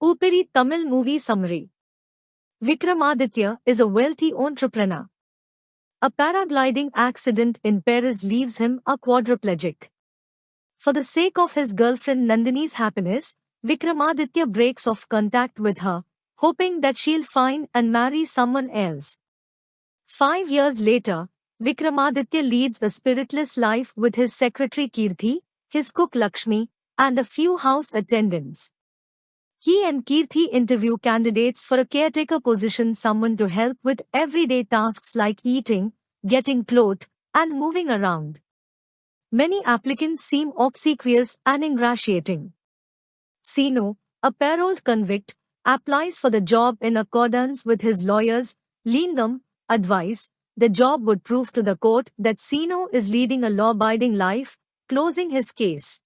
Upiri Tamil movie summary. Vikramaditya is a wealthy entrepreneur. A paragliding accident in Paris leaves him a quadriplegic. For the sake of his girlfriend Nandini's happiness, Vikramaditya breaks off contact with her, hoping that she'll find and marry someone else. 5 years later, Vikramaditya leads a spiritless life with his secretary Kirthi, his cook Lakshmi, and a few house attendants. He and Kirthi interview candidates for a caretaker position, someone to help with everyday tasks like eating, getting clothed, and moving around. Many applicants seem obsequious and ingratiating. Sinu, a paroled convict, applies for the job in accordance with his lawyer's leniency advice. The job would prove to the court that Sinu is leading a law-abiding life, closing his case.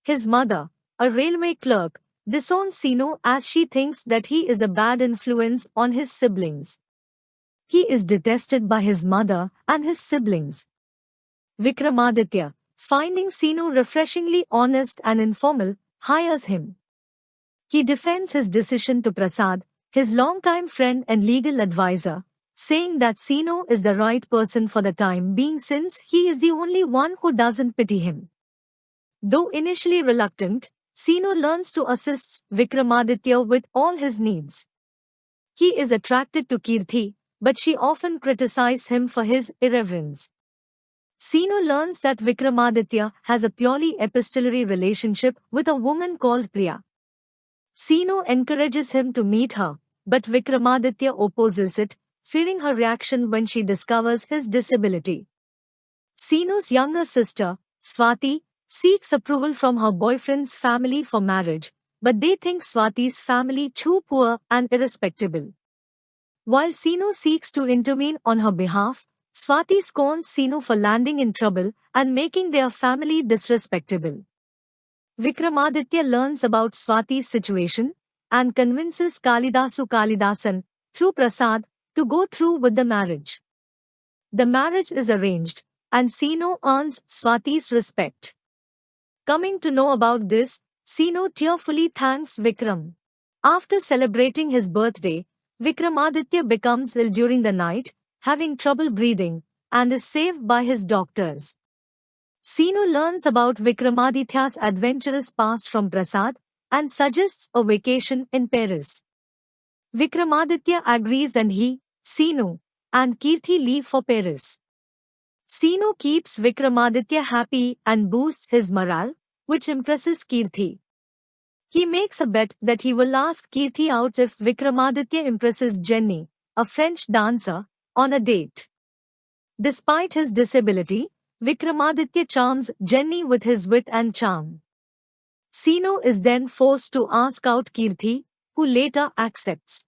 His mother, a railway clerk, disowns Sinu as she thinks that he is a bad influence on his siblings. He is detested by his mother and his siblings. Vikramaditya, finding Sinu refreshingly honest and informal, hires him. He defends his decision to Prasad, his longtime friend and legal advisor, saying that Sinu is the right person for the time being since he is the only one who doesn't pity him. Though initially reluctant, Sinu learns to assist Vikramaditya with all his needs. He is attracted to Kirthi, but she often criticizes him for his irreverence. Sinu learns that Vikramaditya has a purely epistolary relationship with a woman called Priya. Sinu encourages him to meet her, but Vikramaditya opposes it, fearing her reaction when she discovers his disability. Sinu's younger sister, Swati, seeks approval from her boyfriend's family for marriage, but they think Swati's family too poor and irrespectable. While Sinu seeks to intervene on her behalf, Swati scorns Sinu for landing in trouble and making their family disrespectable. Vikramaditya learns about Swati's situation and convinces Kalidasan, through Prasad, to go through with the marriage. The marriage is arranged, and Sinu earns Swati's respect. Coming to know about this, Sinu tearfully thanks Vikram. After celebrating his birthday, Vikramaditya becomes ill during the night, having trouble breathing, and is saved by his doctors. Sinu learns about Vikramaditya's adventurous past from Prasad and suggests a vacation in Paris. Vikramaditya agrees and he, Sinu, and Kirthi leave for Paris. Sinu keeps Vikramaditya happy and boosts his morale, which impresses Kirthi. He makes a bet that he will ask Kirthi out if Vikramaditya impresses Jenny, a French dancer, on a date. Despite his disability, Vikramaditya charms Jenny with his wit and charm. Sinu is then forced to ask out Kirthi, who later accepts.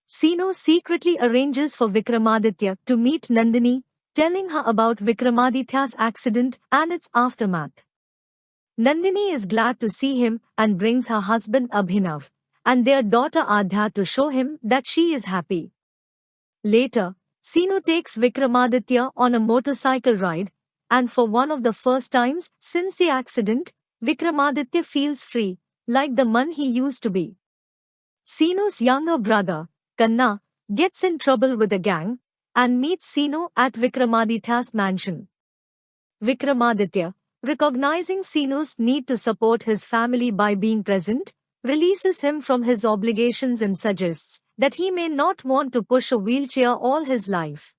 Sinu secretly arranges for Vikramaditya to meet Nandini, telling her about Vikramaditya's accident and its aftermath. Nandini is glad to see him and brings her husband Abhinav and their daughter Adhya to show him that she is happy. Later, Sinu takes Vikramaditya on a motorcycle ride, and for one of the first times since the accident, Vikramaditya feels free, like the man he used to be. Sinu's younger brother, Kanna, gets in trouble with a gang and meets Sinu at Vikramaditya's mansion. Vikramaditya, recognizing Sinu's need to support his family by being present, releases him from his obligations and suggests that he may not want to push a wheelchair all his life.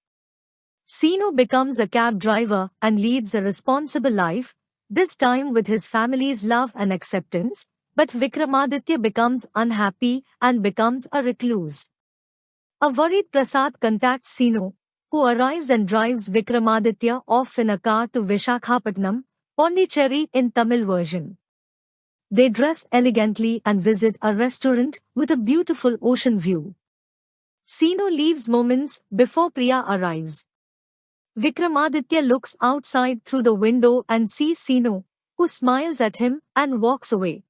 Sinu becomes a cab driver and leads a responsible life, this time with his family's love and acceptance, but Vikramaditya becomes unhappy and becomes a recluse. A worried Prasad contacts Sinu, who arrives and drives Vikramaditya off in a car to Vishakhapatnam, Pondicherry in Tamil version. They dress elegantly and visit a restaurant with a beautiful ocean view. Sinu leaves moments before Priya arrives. Vikramaditya looks outside through the window and sees Sinu, who smiles at him and walks away.